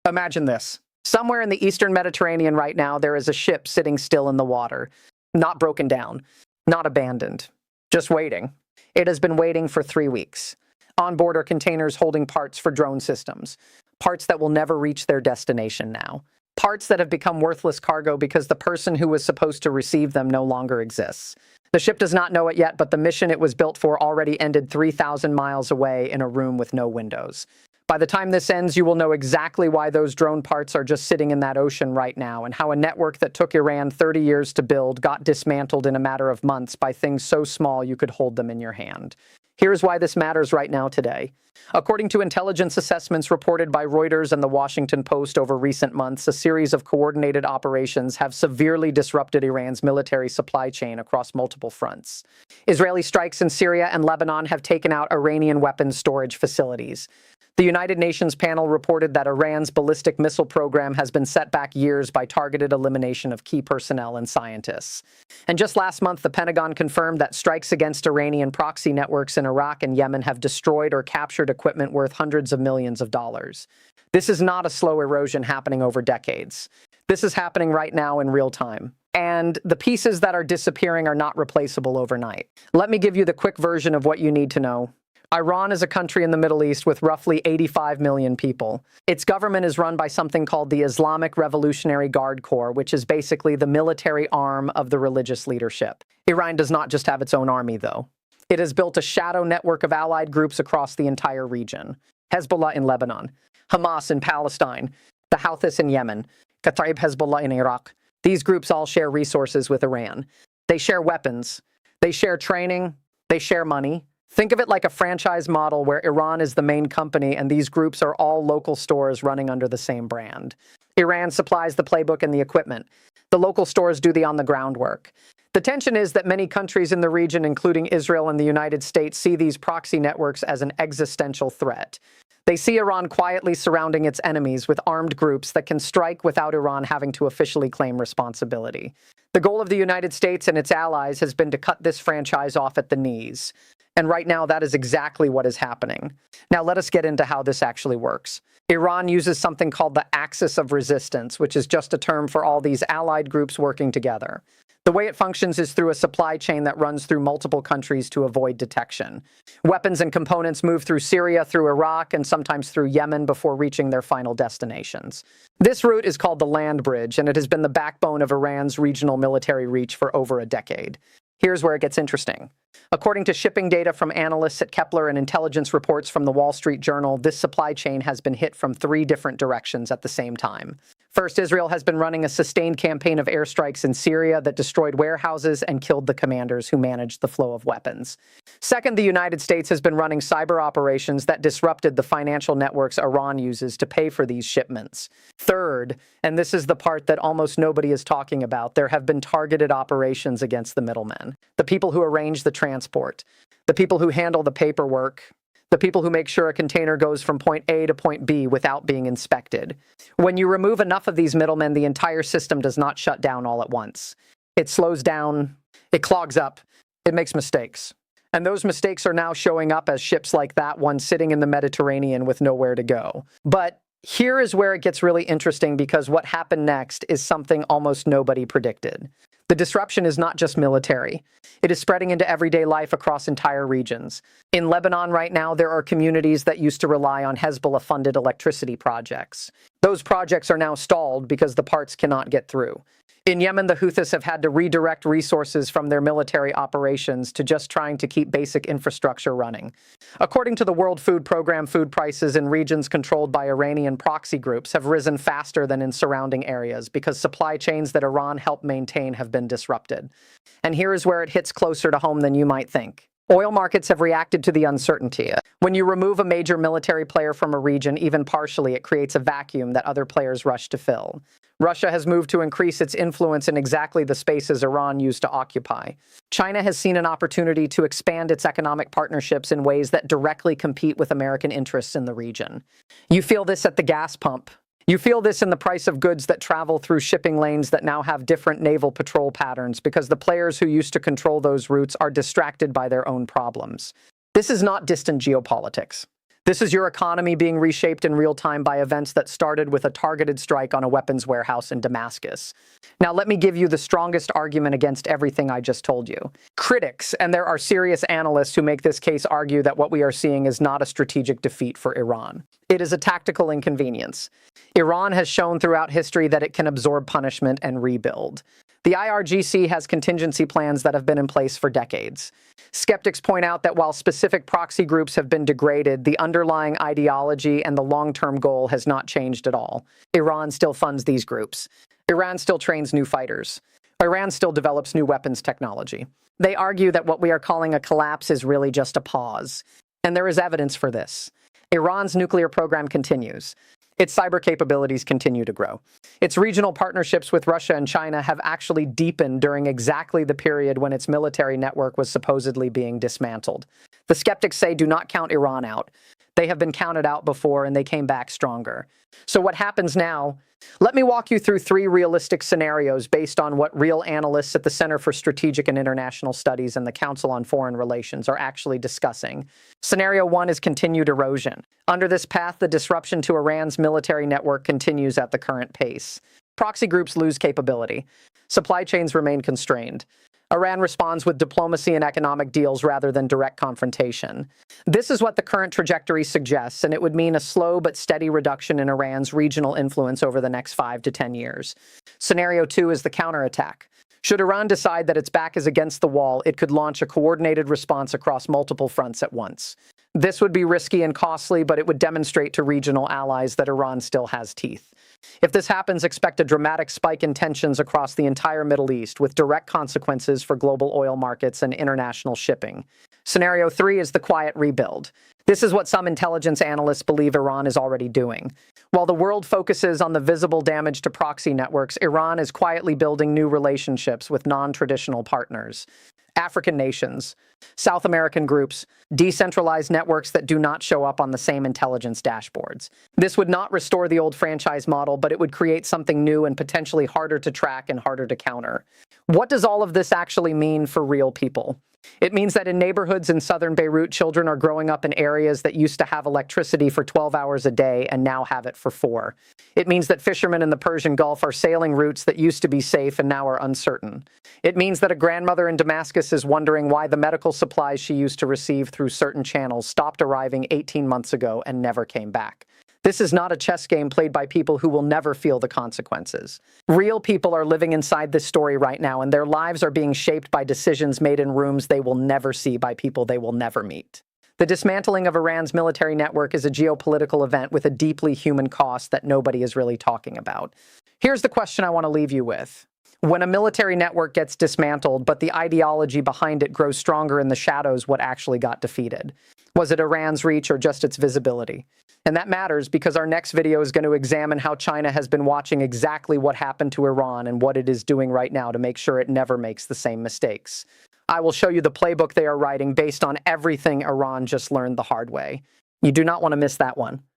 Imagine this. Somewhere in the eastern Mediterranean right now, there is a ship sitting still in the water, not broken down, not abandoned, just waiting. It has been waiting for 3 weeks. On board are containers holding parts for drone systems, parts that will never reach their destination now, parts that have become worthless cargo because the person who was supposed to receive them no longer exists. The ship does not know it yet, but the mission it was built for already ended 3,000 miles away in a room with no windows. By the time this ends, you will know exactly why those drone parts are just sitting in that ocean right now, and how a network that took Iran 30 years to build got dismantled in a matter of months by things so small you could hold them in your hand. Here's why this matters right now today. According to intelligence assessments reported by Reuters and the Washington Post over recent months, a series of coordinated operations have severely disrupted Iran's military supply chain across multiple fronts. Israeli strikes in Syria and Lebanon have taken out Iranian weapons storage facilities. The United Nations panel reported that Iran's ballistic missile program has been set back years by targeted elimination of key personnel and scientists. And just last month, the Pentagon confirmed that strikes against Iranian proxy networks in Iraq and Yemen have destroyed or captured equipment worth hundreds of millions of dollars. This is not a slow erosion happening over decades. This is happening right now in real time. And the pieces that are disappearing are not replaceable overnight. Let me give you the quick version of what you need to know. Iran is a country in the Middle East with roughly 85 million people. Its government is run by something called the Islamic Revolutionary Guard Corps, which is basically the military arm of the religious leadership. Iran does not just have its own army, though. It has built a shadow network of allied groups across the entire region. Hezbollah in Lebanon, Hamas in Palestine, the Houthis in Yemen, Kataib Hezbollah in Iraq. These groups all share resources with Iran. They share weapons. They share training. They share money. Think of it like a franchise model where Iran is the main company and these groups are all local stores running under the same brand. Iran supplies the playbook and the equipment. The local stores do the on-the-ground work. The tension is that many countries in the region, including Israel and the United States, see these proxy networks as an existential threat. They see Iran quietly surrounding its enemies with armed groups that can strike without Iran having to officially claim responsibility. The goal of the United States and its allies has been to cut this franchise off at the knees. And right now, that is exactly what is happening. Now, let us get into how this actually works. Iran uses something called the axis of resistance, which is just a term for all these allied groups working together. The way it functions is through a supply chain that runs through multiple countries to avoid detection. Weapons and components move through Syria, through Iraq, and sometimes through Yemen before reaching their final destinations. This route is called the land bridge, and it has been the backbone of Iran's regional military reach for over a decade. Here's where it gets interesting. According to shipping data from analysts at Kepler and intelligence reports from the Wall Street Journal, this supply chain has been hit from 3 different directions at the same time. First, Israel has been running a sustained campaign of airstrikes in Syria that destroyed warehouses and killed the commanders who managed the flow of weapons. Second, the United States has been running cyber operations that disrupted the financial networks Iran uses to pay for these shipments. Third, and this is the part that almost nobody is talking about, there have been targeted operations against the middlemen, the people who arrange the transport, the people who handle the paperwork, the people who make sure a container goes from point A to point B without being inspected. When you remove enough of these middlemen, the entire system does not shut down all at once. It slows down, it clogs up, it makes mistakes. And those mistakes are now showing up as ships like that one sitting in the Mediterranean with nowhere to go. But here is where it gets really interesting, because what happened next is something almost nobody predicted. The disruption is not just military. It is spreading into everyday life across entire regions. In Lebanon right now, there are communities that used to rely on Hezbollah-funded electricity projects. Those projects are now stalled because the parts cannot get through. In Yemen, the Houthis have had to redirect resources from their military operations to just trying to keep basic infrastructure running. According to the World Food Program, food prices in regions controlled by Iranian proxy groups have risen faster than in surrounding areas because supply chains that Iran helped maintain have been disrupted. And here is where it hits closer to home than you might think. Oil markets have reacted to the uncertainty. When you remove a major military player from a region, even partially, it creates a vacuum that other players rush to fill. Russia has moved to increase its influence in exactly the spaces Iran used to occupy. China has seen an opportunity to expand its economic partnerships in ways that directly compete with American interests in the region. You feel this at the gas pump. You feel this in the price of goods that travel through shipping lanes that now have different naval patrol patterns because the players who used to control those routes are distracted by their own problems. This is not distant geopolitics. This is your economy being reshaped in real time by events that started with a targeted strike on a weapons warehouse in Damascus. Now, let me give you the strongest argument against everything I just told you. Critics, and there are serious analysts who make this case, argue that what we are seeing is not a strategic defeat for Iran. It is a tactical inconvenience. Iran has shown throughout history that it can absorb punishment and rebuild. The IRGC has contingency plans that have been in place for decades. Skeptics point out that while specific proxy groups have been degraded, the underlying ideology and the long-term goal has not changed at all. Iran still funds these groups. Iran still trains new fighters. Iran still develops new weapons technology. They argue that what we are calling a collapse is really just a pause. And there is evidence for this. Iran's nuclear program continues. Its cyber capabilities continue to grow. Its regional partnerships with Russia and China have actually deepened during exactly the period when its military network was supposedly being dismantled. The skeptics say do not count Iran out. They have been counted out before and they came back stronger. So what happens now? Let me walk you through 3 realistic scenarios based on what real analysts at the Center for Strategic and International Studies and the Council on Foreign Relations are actually discussing. Scenario 1 is continued erosion. Under this path, the disruption to Iran's military network continues at the current pace. Proxy groups lose capability. Supply chains remain constrained. Iran responds with diplomacy and economic deals rather than direct confrontation. This is what the current trajectory suggests, and it would mean a slow but steady reduction in Iran's regional influence over the next 5 to 10 years. Scenario 2 is the counterattack. Should Iran decide that its back is against the wall, it could launch a coordinated response across multiple fronts at once. This would be risky and costly, but it would demonstrate to regional allies that Iran still has teeth. If this happens, expect a dramatic spike in tensions across the entire Middle East, with direct consequences for global oil markets and international shipping. Scenario 3 is the quiet rebuild. This is what some intelligence analysts believe Iran is already doing. While the world focuses on the visible damage to proxy networks, Iran is quietly building new relationships with non-traditional partners. African nations, South American groups, decentralized networks that do not show up on the same intelligence dashboards. This would not restore the old franchise model, but it would create something new and potentially harder to track and harder to counter. What does all of this actually mean for real people? It means that in neighborhoods in southern Beirut, children are growing up in areas that used to have electricity for 12 hours a day and now have it for 4. It means that fishermen in the Persian Gulf are sailing routes that used to be safe and now are uncertain. It means that a grandmother in Damascus is wondering why the medical supplies she used to receive through certain channels stopped arriving 18 months ago and never came back. This is not a chess game played by people who will never feel the consequences. Real people are living inside this story right now, and their lives are being shaped by decisions made in rooms they will never see by people they will never meet. The dismantling of Iran's military network is a geopolitical event with a deeply human cost that nobody is really talking about. Here's the question I want to leave you with. When a military network gets dismantled, but the ideology behind it grows stronger in the shadows, what actually got defeated? Was it Iran's reach or just its visibility? And that matters because our next video is going to examine how China has been watching exactly what happened to Iran and what it is doing right now to make sure it never makes the same mistakes. I will show you the playbook they are writing based on everything Iran just learned the hard way. You do not want to miss that one.